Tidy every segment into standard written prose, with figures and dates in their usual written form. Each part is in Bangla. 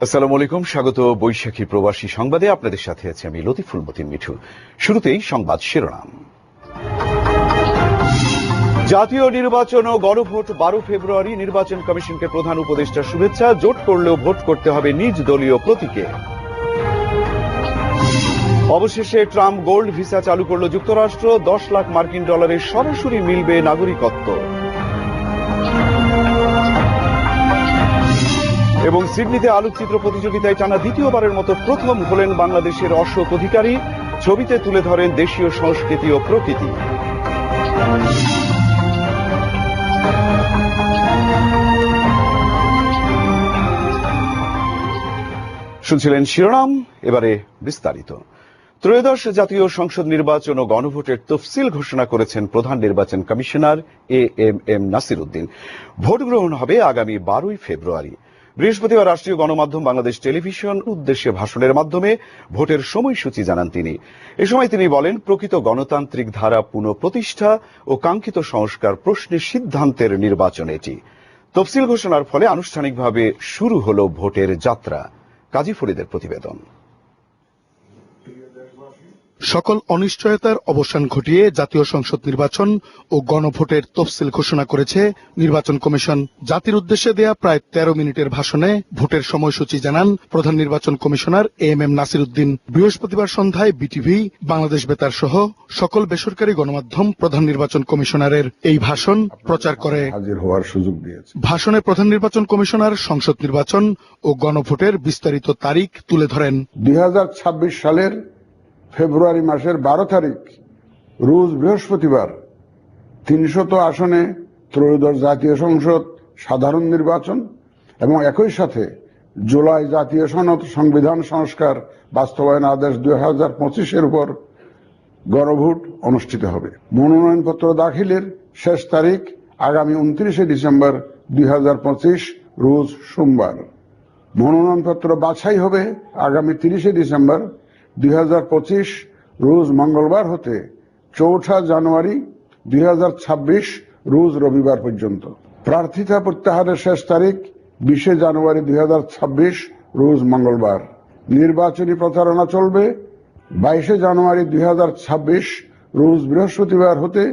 আসসালামু আলাইকুম, স্বাগত বৈশাখী প্রবাসী সংবাদে। আপনাদের সাথে আছি আমি লতিফুল মতিন মিঠু। শুরুতেই সংবাদ শিরোনাম। জাতীয় নির্বাচন ও গণভোট 12 ফেব্রুয়ারি। নির্বাচন কমিশনকে প্রধান উপদেষ্টার শুভেচ্ছা। জোট করলেও ভোট করতে হবে নিজ দলীয় প্রতীকে। অবশেষে ট্রাম্প গোল্ড ভিসা চালু করল যুক্তরাষ্ট্র। 10 লাখ মার্কিন ডলারের সরাসরি মিলবে নাগরিকত্ব। এবং সিডনিতে আলোকচিত্র প্রতিযোগিতায় টানা দ্বিতীয়বারের মতো প্রথম হলেন বাংলাদেশের অশোক অধিকারী। ছবিতে তুলে ধরেন দেশীয় সংস্কৃতি ও প্রকৃতি। শুনছিলেন শিরোনাম, এবারে বিস্তারিত। ত্রয়োদশ জাতীয় সংসদ নির্বাচন ও গণভোটের তফসিল ঘোষণা করেছেন প্রধান নির্বাচন commissioner AMM Nasir Uddin. Vote গ্রহণ হবে আগামী 12 ফেব্রুয়ারি। বৃহস্পতিবার রাষ্ট্রীয় গণমাধ্যম বাংলাদেশ টেলিভিশন উদ্দেশ্যে ভাষণের মাধ্যমে ভোটের সময়সূচি জানান তিনি। এ সময় তিনি বলেন, প্রকৃত গণতান্ত্রিক ধারা পুনঃপ্রতিষ্ঠা ও কাঙ্ক্ষিত সংস্কার প্রশ্নে সিদ্ধান্তের নির্বাচন এটি। তফসিল ঘোষণার ফলে আনুষ্ঠানিকভাবে শুরু হল ভোটের যাত্রা। কাজী ফরিদের প্রতিবেদন। সকল অনিশ্চয়তার অবসান ঘটিয়ে জাতীয় সংসদ নির্বাচন ও গণভোটের তফসিল ঘোষণা করেছে নির্বাচন কমিশন। জাতির উদ্দেশ্যে দেয়া প্রায় 13 মিনিটের ভাষণে ভোটের সময়সূচি জানান প্রধান নির্বাচন কমিশনার এএমএম নাসির উদ্দিন। বৃহস্পতিবার সন্ধ্যায় বিটিভি, বাংলাদেশ বেতার সহ সকল বেসরকারি গণমাধ্যম প্রধান নির্বাচন কমিশনারের এই ভাষণ প্রচার করে হাজির হওয়ার সুযোগ দিয়েছে। ভাষণে প্রধান নির্বাচন কমিশনার সংসদ নির্বাচন ও গণভোটের বিস্তারিত তারিখ তুলে ধরেন। 2026 সালের ফেব্রুয়ারি মাসের 12 তারিখ রোজ বৃহস্পতিবার 300 আসনে ত্রয়োদশ জাতীয় সংসদ সাধারণ নির্বাচন এবং একই সাথে জুলাই জাতীয় সনদ সংবিধান সংস্কার বাস্তবায়ন আদেশ 2025-এর উপর গণভোট অনুষ্ঠিত হবে। মনোনয়নপত্র দাখিলের শেষ তারিখ আগামী 29 ডিসেম্বর 2025 রোজ সোমবার। মনোনয়নপত্র বাছাই হবে আগামী 30 ডিসেম্বর 2025 রোজ মঙ্গলবার হতে 4 জানুয়ারি 2026 রোজ রবিবার পর্যন্ত। প্রার্থিতা প্রত্যাহারের শেষ তারিখ 20 জানুয়ারি 2026 রোজ মঙ্গলবার। নির্বাচনী প্রচারণা চলবে 22 জানুয়ারি 2026 রোজ বৃহস্পতিবার হতে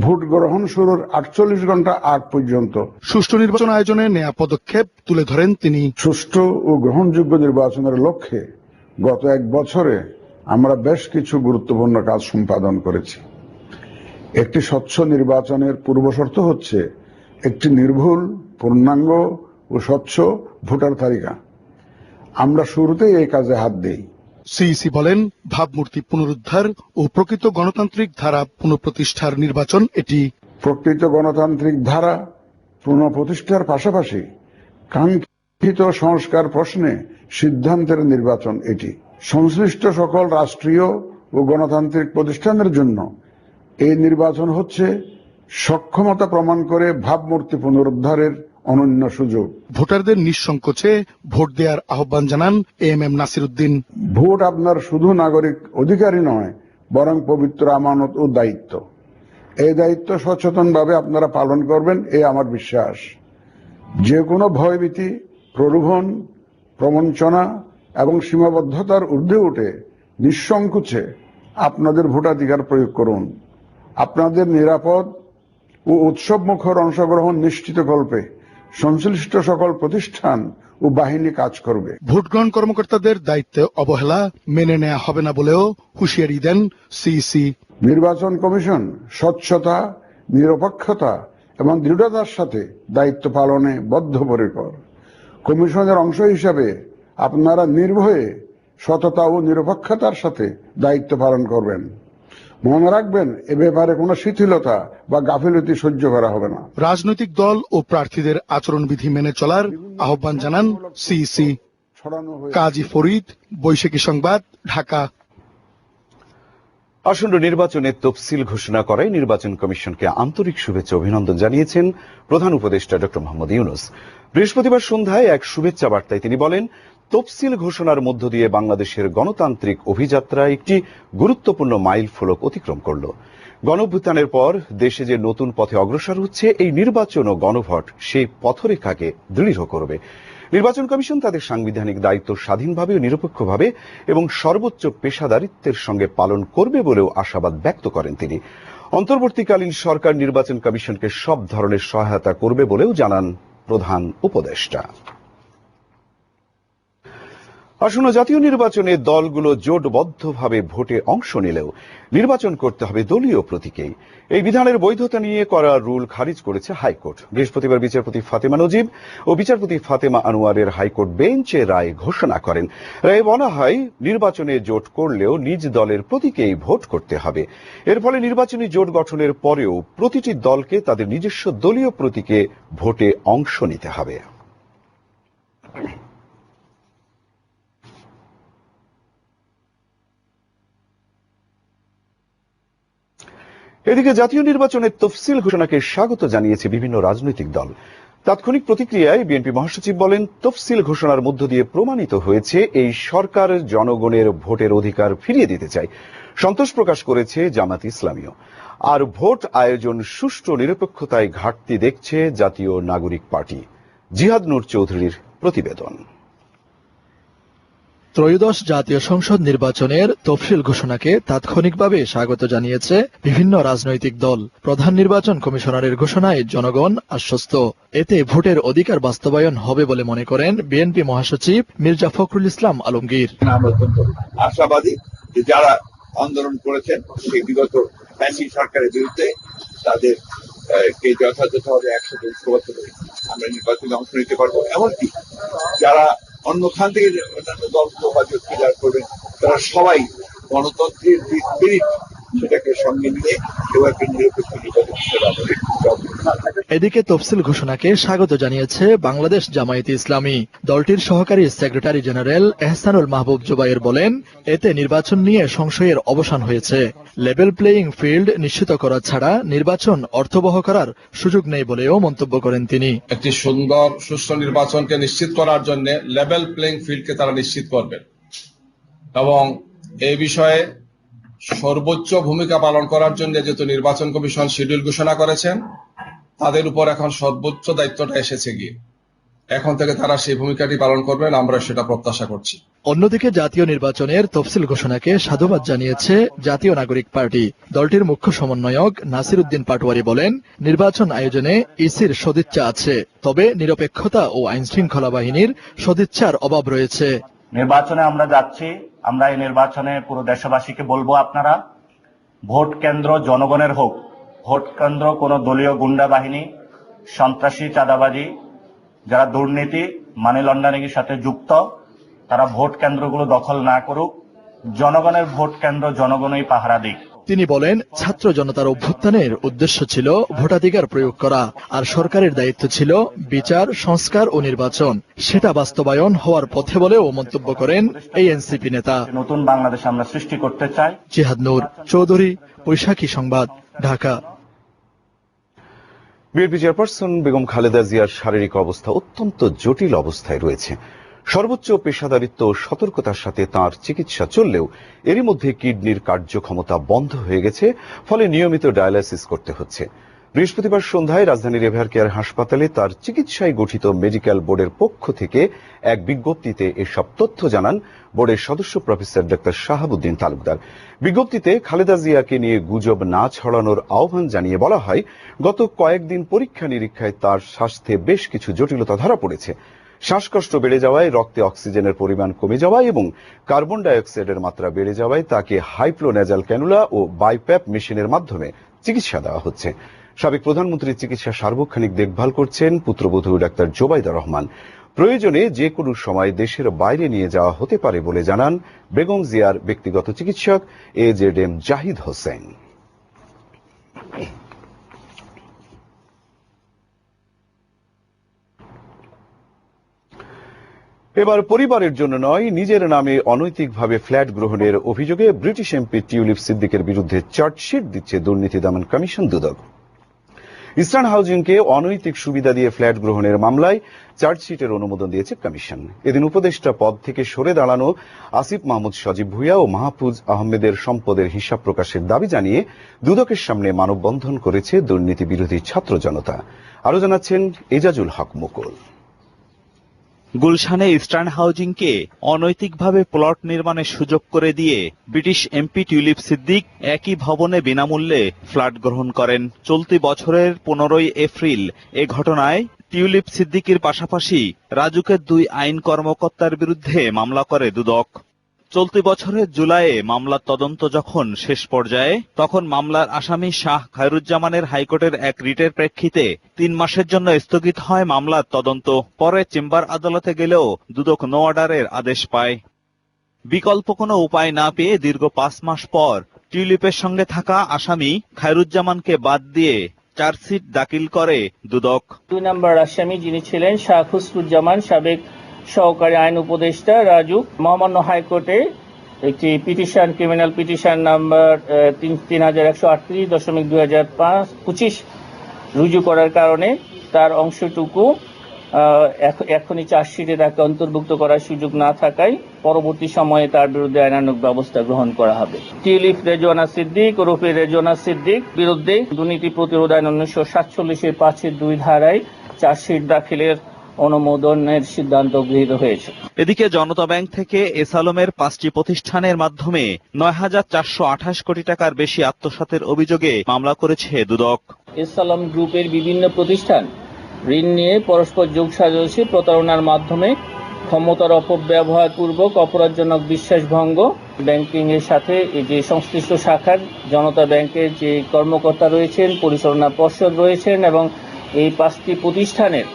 ভোট গ্রহণ শুরুর 48 ঘন্টা আগ পর্যন্ত। সুষ্ঠু নির্বাচন আয়োজনে নেয়া পদক্ষেপ তুলে ধরেন তিনি। সুষ্ঠু ও গ্রহণযোগ্য নির্বাচনের লক্ষ্যে গত 1 বছরে আমরা বেশ কিছু গুরুত্বপূর্ণ কাজ সম্পাদন করেছি। একটি স্বচ্ছ নির্বাচনের পূর্বশর্ত হচ্ছে একটি নির্ভুল, পূর্ণাঙ্গ ও স্বচ্ছ ভোটার তালিকা। আমরা শুরুতেই এই কাজে হাত দেই। সিইসি বলেন, ভাবমূর্তি পুনরুদ্ধার ও প্রকৃত গণতান্ত্রিক ধারা পুনঃপ্রতিষ্ঠার নির্বাচন এটি। প্রকৃত গণতান্ত্রিক ধারা পুনঃপ্রতিষ্ঠার পাশাপাশি কাঙ্ক্ষিত সংস্কার প্রশ্নে সিদ্ধান্তের নির্বাচন এটি। সংশ্লিষ্ট সকল রাষ্ট্রীয় ও গণতান্ত্রিক প্রতিষ্ঠানের জন্য এই নির্বাচন হচ্ছে সক্ষমতা প্রমাণ করে ভাবমূর্তি পুনরুদ্ধারের অনন্য সুযোগ। ভোটারদের নিঃসংকোচে ভোট দেওয়ার আহ্বান জানান এএমএম নাসির উদ্দিন। ভোট আপনার শুধু নাগরিক অধিকারই নয়, বরং পবিত্র আমানত ও দায়িত্ব। এই দায়িত্ব সচেতনভাবে আপনারা পালন করবেন, এই আমার বিশ্বাস। যে কোনো ভয়ভীতি, প্রলোভন, প্রবঞ্চনা এবং সীমাবদ্ধতার ঊর্ধ্বে উঠে নিঃসংকোচে আপনাদের ভোটাধিকার প্রয়োগ করুন। আপনাদের নিরাপদ ও উৎসবমুখর অংশগ্রহণ নিশ্চিতকল্পে সংশ্লিষ্ট সকল প্রতিষ্ঠান ও বাহিনী কাজ করবে। ভোট গ্রহণ কর্মকর্তাদের দায়িত্বে অবহেলা মেনে নেওয়া হবে না বলেও হুঁশিয়ারি দেন সিইসি। নির্বাচন কমিশন স্বচ্ছতা, নিরপেক্ষতা এবং দৃঢ়তার সাথে দায়িত্ব পালনে বদ্ধপরিকর। কমিশনের অংশ হিসাবে আপনারা নির্ভয়ে সততা ও নিরপেক্ষতার সাথে দায়িত্ব পালন করবেন। মনে রাখবেন, এ ব্যাপারে কোনো শিথিলতা বা গাফিলতি সহ্য করা হবে না। রাজনৈতিক দল ও প্রার্থীদের আচরণবিধি মেনে চলার আহ্বান জানান সিইসি। কাজী ফরিদ, বৈশাখী সংবাদ, ঢাকা। আসন্ন নির্বাচনের তফসিল ঘোষণা করায় নির্বাচন কমিশনকে আন্তরিক শুভেচ্ছা অভিনন্দন জানিয়েছেন প্রধান উপদেষ্টা ডক্টর মোহাম্মদ ইউনূস। বৃহস্পতিবার সন্ধ্যায় এক শুভেচ্ছা বার্তায় তিনি বলেন, তফসিল ঘোষণার মধ্য দিয়ে বাংলাদেশের গণতান্ত্রিক অভিযাত্রা একটি গুরুত্বপূর্ণ মাইল ফলক অতিক্রম করল। গণঅভ্যুত্থানের পর দেশে যে নতুন পথে অগ্রসর হচ্ছে, এই নির্বাচন ও গণভোট সেই পথরেখাকে দৃঢ় করবে। নির্বাচন কমিশন তাদের সাংবিধানিক দায়িত্ব স্বাধীনভাবে ও নিরপেক্ষভাবে এবং সর্বোচ্চ পেশাদারিত্বের সঙ্গে পালন করবে বলেও আশাবাদ ব্যক্ত করেন তিনি। অন্তর্বর্তীকালীন সরকার নির্বাচন কমিশনকে সব ধরনের সহায়তা করবে বলেও জানান প্রধান উপদেষ্টা। আসন্ন জাতীয় নির্বাচনে দলগুলো জোটবদ্ধভাবে ভোটে অংশ নিলেও নির্বাচন করতে হবে দলীয় প্রতীকেই। এই বিধানের বৈধতা নিয়ে করা রুল খারিজ করেছে হাইকোর্ট। বৃহস্পতিবার বিচারপতি ফাতেমা নজিব ও বিচারপতি ফাতেমা আনোয়ারের হাইকোর্ট বেঞ্চ রায় ঘোষণা করেন। রায়ে বলা হয়, নির্বাচনে জোট করলেও নিজ দলের প্রতীকেই ভোট করতে হবে। এর ফলে নির্বাচনী জোট গঠনের পরেও প্রতিটি দলকে তাদের নিজস্ব দলীয় প্রতীকে ভোটে অংশ নিতে হবে। এদিকে জাতীয় নির্বাচনের তফসিল ঘোষণাকে স্বাগত জানিয়েছে বিভিন্ন রাজনৈতিক দল। তাৎক্ষণিক প্রতিক্রিয়ায় বিএনপি মহাসচিব বলেন, তফসিল ঘোষণার মধ্য দিয়ে প্রমাণিত হয়েছে এই সরকার জনগণের ভোটের অধিকার ফিরিয়ে দিতে চায়। সন্তোষ প্রকাশ করেছে জামাত ইসলামীও। আর ভোট আয়োজন সুষ্ঠু নিরপেক্ষতায় ঘাটতি দেখছে জাতীয় নাগরিক পার্টি। জিহাদ নূর চৌধুরীর প্রতিবেদন। ত্রয়োদশ জাতীয় সংসদ নির্বাচনের তফসিল ঘোষণাকে তাৎক্ষণিকভাবে স্বাগত জানিয়েছে বিভিন্ন রাজনৈতিক দল। প্রধান নির্বাচন কমিশনারের ঘোষণায় জনগণ আশ্বস্ত। এতে ভোটের অধিকার বাস্তবায়ন হবে বলে মনে করেন বিএনপি মহাসচিব মির্জা ফখরুল ইসলাম আলমগীর। আমরা অত্যন্ত আশাবাদী যে যারা আন্দোলন করেছেন সেই বিগত ফ্যাসিস্ট সরকারের বিরুদ্ধে তাদের কে যথাযথভাবে একসাথে ঐক্যবদ্ধ করে আমরা নির্বাচনে অংশ নিতে পারবো। এমনকি যারা অন্য খান থেকে অন্যান্য দলগুলো হয়তো ক্লিয়ার করবেন, তারা সবাই গণতন্ত্রের যে স্পিরিট সেটাকে সঙ্গে নিয়ে কেউ একটা নিরপেক্ষ নির্বাচন এদিকে তফসিল ঘোষণাকে স্বাগত জানিয়েছে বাংলাদেশ জামায়াতে ইসলামী। দলটির সহকারী সেক্রেটারি জেনারেল এহসানুল মাহবুব জুবায়ের বলেন, এতে নির্বাচন নিয়ে সংশয়ের অবসান হয়েছে। লেভেল প্লেয়িং ফিল্ড নিশ্চিত করা ছাড়া নির্বাচন অর্থবহ করার সুযোগ নেই বলেও মন্তব্য করেন তিনি। একটি সুন্দর সুষ্ঠু নির্বাচনকে নিশ্চিত করার জন্য লেভেল প্লেয়িং ফিল্ডকে তারা নিশ্চিত করবেন এবং এই বিষয়ে সর্বোচ্চ ভূমিকা পালন করার জন্য যেহেতু নির্বাচন কমিশন শিডিউল ঘোষণা করেছেন, তাদের উপর এখন সর্বোচ্চ দায়িত্বটা এসেছে গিয়ে এখন থেকে তারা সেই ভূমিকাটি পালন করবেন, আমরা সেটা প্রত্যাশা করছি। অন্যদিকে জাতীয় নির্বাচনের তফসিল ঘোষণাকে সাধুবাদ জানিয়েছে জাতীয় নাগরিক পার্টি। দলটির মুখ্য সমন্বয়ক নাসির উদ্দিন পাটোয়ারি বলেন, নির্বাচন আয়োজনে ইসির সদিচ্ছা আছে, তবে নিরপেক্ষতা ও আইন শৃঙ্খলা বাহিনীর সদিচ্ছার অভাব রয়েছে। নির্বাচনে আমরা যাচ্ছি, আমরা এই নির্বাচনে পুরো দেশবাসীকে বলবো, আপনারা ভোট কেন্দ্র জনগণের হোক। ভোট কেন্দ্র কোনো দলীয় গুন্ডা বাহিনী, সন্ত্রাসী, চাঁদাবাজি, যারা দুর্নীতি, মানি লন্ডারিং এর সাথে যুক্ত, তারা ভোট কেন্দ্রগুলো দখল না করুক। জনগণের ভোট কেন্দ্র জনগণই পাহারা দিক। তিনি বলেন, ছাত্র জনতার অভ্যুত্থানের উদ্দেশ্য ছিল ভোটাধিকার প্রয়োগ করা, আর সরকারের দায়িত্ব ছিল বিচার, সংস্কার ও নির্বাচন। সেটা বাস্তবায়ন হওয়ার পথে বলেও মন্তব্য করেন এই এনসিপি নেতা। নতুন বাংলাদেশ আমরা সৃষ্টি করতে চাই। জিহাদ নূর চৌধুরী, বৈশাখী সংবাদ, ঢাকা। বিএনপি চেয়ারপারসন বেগম খালেদা জিয়ার শারীরিক অবস্থা অত্যন্ত জটিল অবস্থায় রয়েছে। সর্বোচ্চ পেশাদারিত্ব ও সতর্কতার সাথে তাঁর চিকিৎসা চললেও এরই মধ্যে কিডনির কার্যক্ষমতা বন্ধ হয়ে গেছে, ফলে নিয়মিত ডায়ালাইসিস করতে হচ্ছে। বৃহস্পতিবার সন্ধ্যায় রাজধানীর এভার কেয়ার হাসপাতালে তার চিকিৎসায় গঠিত মেডিকেল বোর্ডের পক্ষ থেকে এক বিজ্ঞপ্তিতে এসব তথ্য জানান বোর্ডের সদস্য প্রফেসর ডক্টর শাহাবুদ্দিন তালুকদার। বিজ্ঞপ্তিতে খালেদা জিয়াকে নিয়ে গুজব না ছড়ানোর আহ্বান জানিয়ে বলা হয়, গত কয়েকদিন পরীক্ষা নিরীক্ষায় তার স্বাস্থ্যে বেশ কিছু জটিলতা ধরা পড়েছে। শ্বাসকষ্ট বেড়ে যাওয়ায়, রক্তে অক্সিজেনের পরিমাণ কমে যাওয়ায় এবং কার্বন ডাই অক্সাইডের মাত্রা বেড়ে যাওয়ায় তাকে হাইফ্লোনেজাল ক্যানুলা ও বাইপ্যাপ মেশিনের মাধ্যমে চিকিৎসা দেওয়া হচ্ছে। সাবেক প্রধানমন্ত্রীর চিকিৎসা সার্বক্ষণিক দেখভাল করছেন পুত্রবধূ ডাক্তার জোবাইদা রহমান। প্রয়োজনে যে কোনো সময় দেশের বাইরে নিয়ে যাওয়া হতে পারে বলে জানান বেগম জিয়ার ব্যক্তিগত চিকিৎসক AZM জাহিদ হোসেন। এবার পরিবারের জন্য নয়, নিজের নামে অনৈতিকভাবে ফ্ল্যাট গ্রহণের অভিযোগে ব্রিটিশ এমপি টিউলিপ সিদ্দিকের বিরুদ্ধে চার্জশিট দিচ্ছে দুর্নীতি দমন কমিশন দুদক। ইস্টার্ন হাউজিংকে অনৈতিক সুবিধা দিয়ে ফ্ল্যাট গ্রহণের মামলায় চার্জশিটের অনুমোদন দিয়েছে কমিশন। এদিন উপদেষ্টা পদ থেকে সরে দাঁড়ানো আসিফ মাহমুদ সজীব ভুঁইয়া ও মাহফুজ আহমেদের সম্পদের হিসাব প্রকাশের দাবি জানিয়ে দুদকের সামনে মানববন্ধন করেছে দুর্নীতি বিরোধী ছাত্র জনতা। আরো জানাচ্ছেন এজাজুল হক মুকুল। গুলশানে ইস্টার্ন হাউজিংকে অনৈতিকভাবে প্লট নির্মাণের সুযোগ করে দিয়ে ব্রিটিশ এমপি টিউলিপ সিদ্দিক একই ভবনে বিনামূল্যে ফ্ল্যাট গ্রহণ করেন। চলতি বছরের 15 এপ্রিল এ ঘটনায় টিউলিপ সিদ্দিকের পাশাপাশি রাজুকের 2 আইন কর্মকর্তার বিরুদ্ধে মামলা করে দুদক। চলতি বছরের জুলাইয়ে মামলার তদন্ত যখন শেষ পর্যায়ে, তখন মামলার আসামি শাহ খায়রুজ্জামানের হাইকোর্টের এক রিটের প্রেক্ষিতে 3 মাসের জন্য স্থগিত হয় মামলার তদন্ত। পরে চেম্বার আদালতে গেলেও দুদক নো অর্ডারের আদেশ পায়। বিকল্প কোনো উপায় না পেয়ে দীর্ঘ 5 মাস পর টিউলিপের সঙ্গে থাকা আসামি খায়রুজ্জামানকে বাদ দিয়ে চার্জশিট দাখিল করে দুদক। 2 নম্বর আসামি যিনি ছিলেন শাহ খুসরুজ্জামান, সাবেক সহকারী আইন উপদেষ্টা রাজু, মহামান্য হাইকোর্টে একটি পিটিশন, ক্রিমিনাল পিটিশন নাম্বার 3138.2025 রুজু করার কারণে তার অংশটুকু এখনই চার্জশিটে তাকে অন্তর্ভুক্ত করার সুযোগ না থাকায় পরবর্তী সময়ে তার বিরুদ্ধে আইনানুগ ব্যবস্থা গ্রহণ করা হবে। টিউলিপ রেজওয়ানা সিদ্দিক ওরফে রেজওয়ানা সিদ্দিক বিরুদ্ধে দুর্নীতি প্রতিরোধ আইন 1947 5-2 ধারায় চার্জশিট দাখিলের অনুমোদনের সিদ্ধান্ত গৃহীত হয়েছে। এদিকে জনতা ব্যাংক থেকে এস আলমের 5টি প্রতিষ্ঠানের মাধ্যমে 9,428 কোটি টাকার বেশি আত্মসাতের অভিযোগে মামলা করেছে দুদক। এস আলম গ্রুপের বিভিন্ন প্রতিষ্ঠান ঋণ নিয়ে পরস্পর যোগসাজশে প্রতারণার মাধ্যমে ক্ষমতার অপব্যবহার পূর্বক অপরাধজনক বিশ্বাসভঙ্গ, ব্যাংকিং এর সাথে এই যে সংশ্লিষ্ট শাখার জনতা ব্যাংকের যে কর্মকর্তা রয়েছেন, পরিচালনা পর্ষদ রয়েছেন এবং এই 5টি প্রতিষ্ঠানের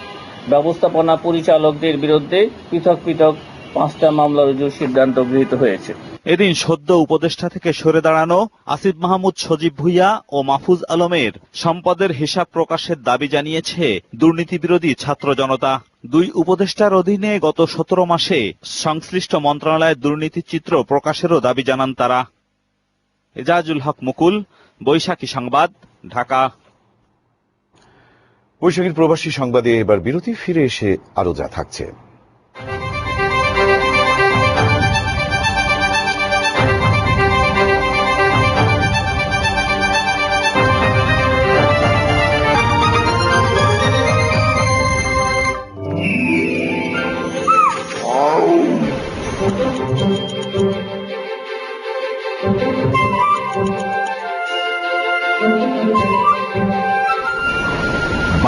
ব্যবস্থাপনা পরিচালকদের বিরুদ্ধে পৃথক পৃথক 5টা মামলা রুজুর সিদ্ধান্ত গৃহীত হয়েছে। এদিন সদ্য উপদেষ্টা থেকে সরে দাঁড়ানো আসিফ মাহমুদ সজীব ভুইয়া ও মাহফুজ আলমের সম্পদের হিসাব প্রকাশের দাবি জানিয়েছে দুর্নীতি বিরোধী ছাত্র জনতা। 2 উপদেষ্টার অধীনে গত 17 মাসে সংশ্লিষ্ট মন্ত্রণালয়ের দুর্নীতি চিত্র প্রকাশেরও দাবি জানান তারা। এজাজুল হক মুকুল, বৈশাখী সংবাদ, ঢাকা। বৈশাখীর প্রবাসী সংবাদে এবার বিরতি, ফিরে এসে আরো যা থাকছে।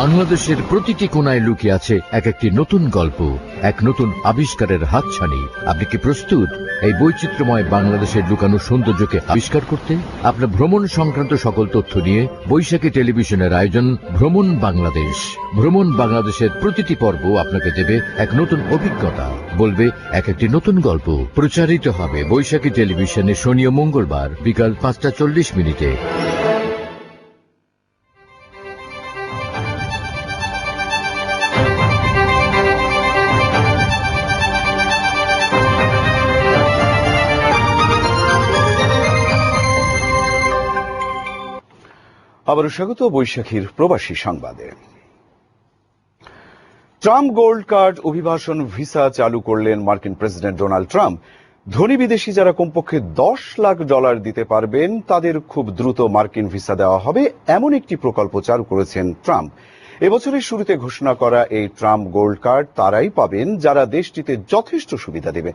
বাংলাদেশের প্রতিটি কোণায় লুকিয়ে আছে এক একটি নতুন গল্প, এক নতুন আবিষ্কারের হাতছানি। আপনি কি প্রস্তুত এই বৈচিত্র্যময় বাংলাদেশের লুকানো সৌন্দর্যকে আবিষ্কার করতে? আপনার ভ্রমণ সংক্রান্ত সকল তথ্য নিয়ে বৈশাখী টেলিভিশনের আয়োজন ভ্রমণ বাংলাদেশ। ভ্রমণ বাংলাদেশের প্রতিটি পর্ব আপনাকে দেবে এক নতুন অভিজ্ঞতা, বলবে এক একটি নতুন গল্প। প্রচারিত হবে বৈশাখী টেলিভিশনে শনি ও মঙ্গলবার বিকাল 5:40 আবারও স্বাগত বৈশাখীর প্রবাসী সংবাদে। ট্রাম্প গোল্ড কার্ড অভিবাসন ভিসা চালু করলেন মার্কিন প্রেসিডেন্ট ডোনাল্ড ট্রাম্প। ধনী বিদেশি যারা কমপক্ষে $10 লাখ দিতে পারবেন তাদের খুব দ্রুত মার্কিন ভিসা দেওয়া হবে, এমন একটি প্রকল্প চালু করেছেন ট্রাম্প। এবছরের শুরুতে ঘোষণা করা এই ট্রাম্প গোল্ড কার্ড তারাই পাবেন যারা দেশটিতে যথেষ্ট সুবিধা দেবে।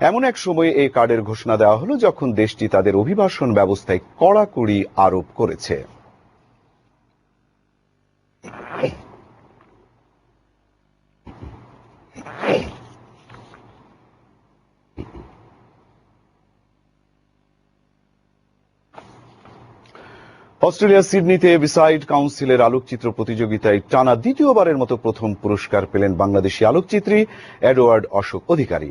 এমন এক সময়ে এই কার্ডের ঘোষণা দেওয়া হলো যখন দেশটি তাদের অভিবাসন ব্যবস্থায় কড়াকড়ি আরোপ করেছে। অস্ট্রেলিয়ার সিডনিতে বিসাইড কাউন্সিলের আলোকচিত্র প্রতিযোগিতায় টানা দ্বিতীয়বারের মতো প্রথম পুরস্কার পেলেন বাংলাদেশি আলোকচিত্রী এডওয়ার্ড অশোক অধিকারী।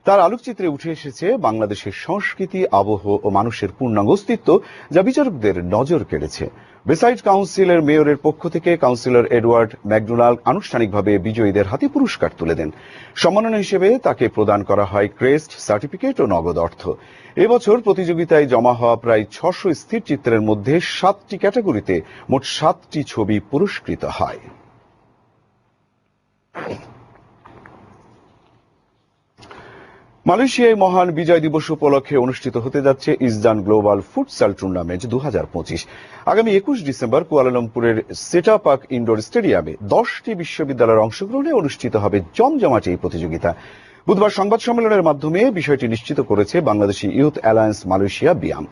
তার আলোকচিত্রে উঠে এসেছে বাংলাদেশের সংস্কৃতি, আবহ ও মানুষের পূর্ণাঙ্গ অস্তিত্ব, যা বিচারকদের নজর কেড়েছে। বিসাইড কাউন্সিলের মেয়রের পক্ষ থেকে কাউন্সিলর এডওয়ার্ড ম্যাকডোনাল্ড আনুষ্ঠানিকভাবে বিজয়ীদের হাতে পুরস্কার তুলে দেন। সম্মাননা হিসেবে তাকে প্রদান করা হয় ক্রেস্ট, সার্টিফিকেট ও নগদ অর্থ। এবছর প্রতিযোগিতায় জমা হওয়া প্রায় 600 স্থির চিত্রের মধ্যে 7টি ক্যাটাগরিতে মোট 7টি ছবি পুরস্কৃত হয়। মালয়েশিয়ায় মহান বিজয় দিবস উপলক্ষে অনুষ্ঠিত হতে যাচ্ছে ইসজান গ্লোবাল ফুটসাল টুর্নামেন্ট 2025। আগামী 21 ডিসেম্বর কুয়ালালামপুরের সেটাপাক ইনডোর স্টেডিয়ামে 10টি বিশ্ববিদ্যালয়ের অংশগ্রহণে অনুষ্ঠিত হবে জমজমাট এই প্রতিযোগিতা। বুধবার সংবাদ সম্মেলনের মাধ্যমে বিষয়টি নিশ্চিত করেছে Bangladeshi youth alliance Malaysia BIAM.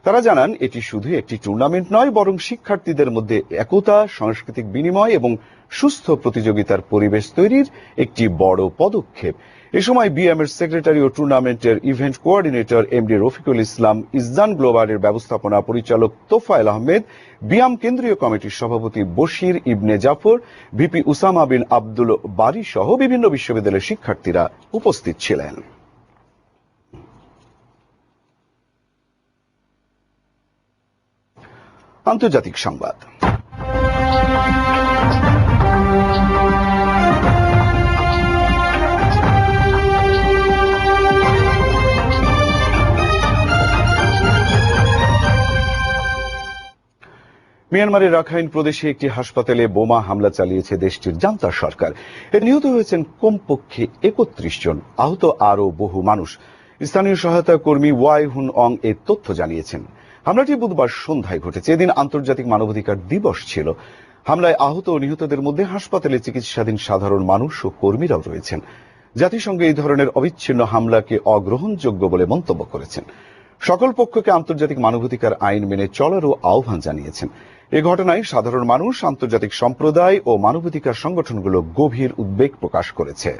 তারা জানান, এটি শুধু একটি টুর্নামেন্ট নয়, বরং শিক্ষার্থীদের মধ্যে একতা, সাংস্কৃতিক বিনিময় এবং সুস্থ প্রতিযোগিতার পরিবেশ তৈরির একটি বড় পদক্ষেপ। এ সময় বিএম এর সেক্রেটারি ও টুর্নামেন্টের event coordinator MD Rafiqul Islam, ইসজান গ্লোবালের ব্যবস্থাপনা পরিচালক তোফায়েল আহমেদ, বিয়াম কেন্দ্রীয় কমিটির সভাপতি বশির ইবনে জাফর, ভিপি উসামা বিন আব্দুল বারী সহ বিভিন্ন বিশ্ববিদ্যালয়ের শিক্ষার্থীরা উপস্থিত ছিলেন। আন্তর্জাতিক সংবাদ। মিয়ানমারের রাখাইন প্রদেশে একটি হাসপাতালে বোমা হামলা চালিয়েছে দেশটির জান্তা সরকার। এতে নিহত হয়েছেন কমপক্ষে 31 জন, আহত আরও বহু মানুষ। স্থানীয় সহায়তা কর্মী ওয়াই হুন অং এই তথ্য জানিয়েছেন। হামলাটি বুধবার সন্ধ্যায় ঘটেছে। এদিন আন্তর্জাতিক মানবাধিকার দিবস ছিল। হামলায় আহত ও নিহতদের মধ্যে হাসপাতালে চিকিৎসাধীন সাধারণ মানুষ ও কর্মীরাও রয়েছেন। জাতিসংঘ এই ধরনের অবিচ্ছিন্ন হামলাকে অগ্রহণযোগ্য বলে মন্তব্য করেছেন। সকল পক্ষকে আন্তর্জাতিক মানবাধিকার আইন মেনে চলারও আহ্বান জানিয়েছেন। এ ঘটনায় সাধারণ মানুষ, আন্তর্জাতিক সম্প্রদায় ও মানবাধিকার সংগঠনগুলো গভীর উদ্বেগ প্রকাশ করেছে।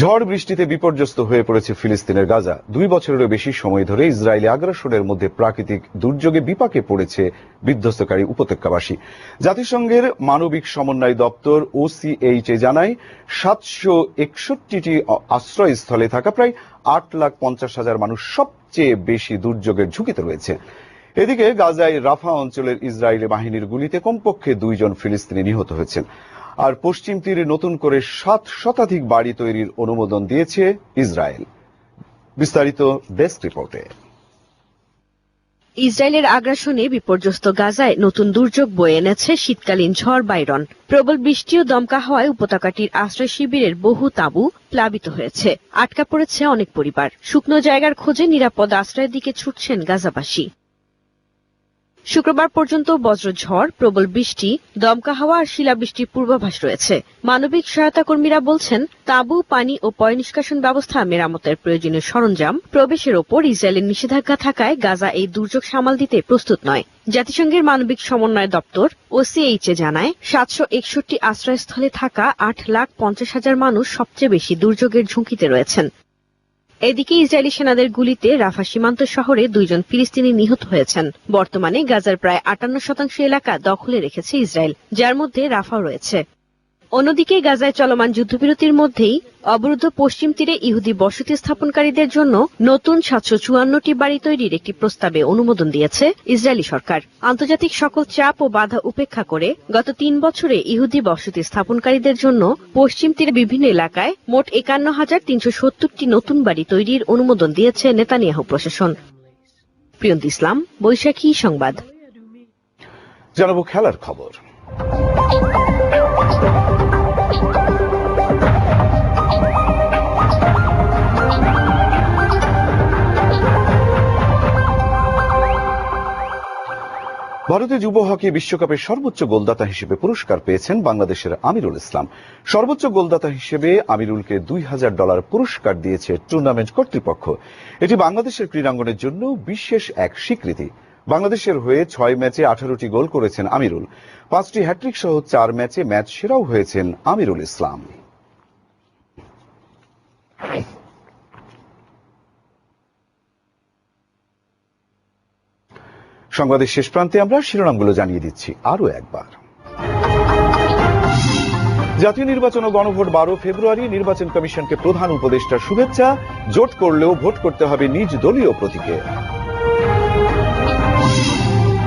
ঝড় বৃষ্টিতে বিপর্যস্ত হয়ে পড়েছে ফিলিস্তিনের গাজা। 2 বছরেরও বেশি সময় ধরে ইসরায়েলি আগ্রাসনের মধ্যে প্রাকৃতিক দুর্যোগে বিপাকে পড়েছে বিধ্বস্তকারী উপত্যকাবাসী। জাতিসংঘের মানবিক সমন্বয় দপ্তর ওসিএইচএ জানায়, 761টি আশ্রয়স্থলে থাকা প্রায় 8,50,000 মানুষ সবচেয়ে বেশি দুর্যোগের ঝুঁকিতে রয়েছে। এদিকে গাজায় রাফা অঞ্চলের ইসরায়েলি বাহিনীর গুলিতে কমপক্ষে 2 জন ফিলিস্তিনি নিহত হয়েছেন। আর পশ্চিম তীরে নতুন করে 7 শতাধিক বাড়ি তৈরির অনুমোদন দিয়েছে ইসরায়েল। বিস্তারিত ডেস্ক রিপোর্টে। ইসরায়েলের আগ্রাসনে বিপর্যস্ত গাজায় নতুন দুর্যোগ বয়ে এনেছে শীতকালীন ঝড় বাইরন। প্রবল বৃষ্টি ও দমকা হওয়ায় উপত্যকাটির আশ্রয় শিবিরের বহু তাঁবু প্লাবিত হয়েছে। আটকা পড়েছে অনেক পরিবার। শুকনো জায়গার খোঁজে নিরাপদ আশ্রয়ের দিকে ছুটছেন গাজাবাসী। শুক্রবার পর্যন্ত বজ্রঝড়, প্রবল বৃষ্টি, দমকা হাওয়া আর শিলাবৃষ্টির পূর্বাভাস রয়েছে। মানবিক সহায়তা কর্মীরা বলছেন, তাঁবু, পানি ও পয় নিষ্কাশন ব্যবস্থা মেরামতের প্রয়োজনীয় সরঞ্জাম প্রবেশের ওপর ইসরায়েলের নিষেধাজ্ঞা থাকায় গাজা এই দুর্যোগ সামাল দিতে প্রস্তুত নয়। জাতিসংঘের মানবিক সমন্বয় দপ্তর ওসিএইচএ জানায়, 761 আশ্রয়স্থলে থাকা 8,50,000 মানুষ সবচেয়ে বেশি দুর্যোগের ঝুঁকিতে রয়েছেন। এদিকে ইসরায়েলি সেনাদের গুলিতে রাফা সীমান্ত শহরে 2 জন ফিলিস্তিনি নিহত হয়েছেন। বর্তমানে গাজার প্রায় 58% এলাকা দখলে রেখেছে ইসরায়েল, যার মধ্যে রাফাও রয়েছে। অন্যদিকে গাজায় চলমান যুদ্ধবিরতির মধ্যেই অবরুদ্ধ পশ্চিম তীরে ইহুদি বসতি স্থাপনকারীদের জন্য নতুন 754টি বাড়ি তৈরির একটি প্রস্তাবে অনুমোদন দিয়েছে ইসরায়েলি সরকার। আন্তর্জাতিক সকল চাপ ও বাধা উপেক্ষা করে গত 3 বছরে ইহুদি বসতি স্থাপনকারীদের জন্য পশ্চিম তীরে বিভিন্ন এলাকায় মোট 51,370টি নতুন বাড়ি তৈরির অনুমোদন দিয়েছে নেতানিয়াহু প্রশাসন। প্রিয়ন্ত ইসলাম, বৈশাখী সংবাদ। জানাবো খেলার খবর। ভারতীয় যুব হকি বিশ্বকাপের সর্বোচ্চ গোলদাতা হিসেবে পুরস্কার পেয়েছেন বাংলাদেশের আমিরুল ইসলাম। সর্বোচ্চ গোলদাতা হিসেবে আমিরুলকে $2,000 পুরস্কার দিয়েছে টুর্নামেন্ট কর্তৃপক্ষ। এটি বাংলাদেশের ক্রীড়াঙ্গনের জন্য বিশেষ এক স্বীকৃতি। বাংলাদেশের হয়ে 6 ম্যাচে 18টি গোল করেছেন আমিরুল। 5টি হ্যাট্রিক সহ 4 ম্যাচে ম্যাচ সেরাও হয়েছেন আমিরুল ইসলাম। সংবাদের শেষ প্রান্তে আমরা শিরোনামগুলো জানিয়ে দিচ্ছি আরো একবার। জাতীয় নির্বাচন ও গণভোট 12 ফেব্রুয়ারি। নির্বাচন কমিশনকে প্রধান উপদেষ্টার শুভেচ্ছা। জোট করলেও ভোট করতে হবে নিজ দলীয় প্রতীকে।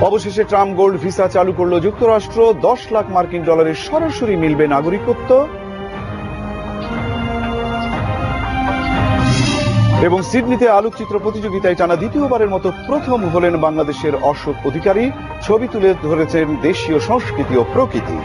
অবশেষে ট্রাম্প গোল্ড ভিসা চালু করল যুক্তরাষ্ট্র। 10 লাখ মার্কিন ডলারের সরাসরি মিলবে নাগরিকত্ব। এবং সিডনিতে আলোকচিত্র প্রতিযোগিতায় টানা দ্বিতীয়বারের মতো প্রথম হলেন বাংলাদেশের অশোক অধিকারী। ছবি তুলে ধরেছেন দেশীয় সংস্কৃতি ও প্রকৃতি।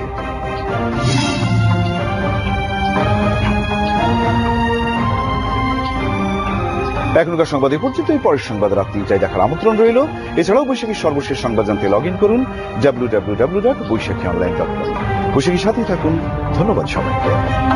এখনকার সংবাদ এ পর্যন্তই। পরের সংবাদ রাত ৩টায় দেখার আমন্ত্রণ রইল। এছাড়াও বৈশাখীর সর্বশেষ সংবাদ জানতে লগ ইন করুন www.boishakhionline.com। বৈশাখীর সাথেই থাকুন। ধন্যবাদ সবাইকে।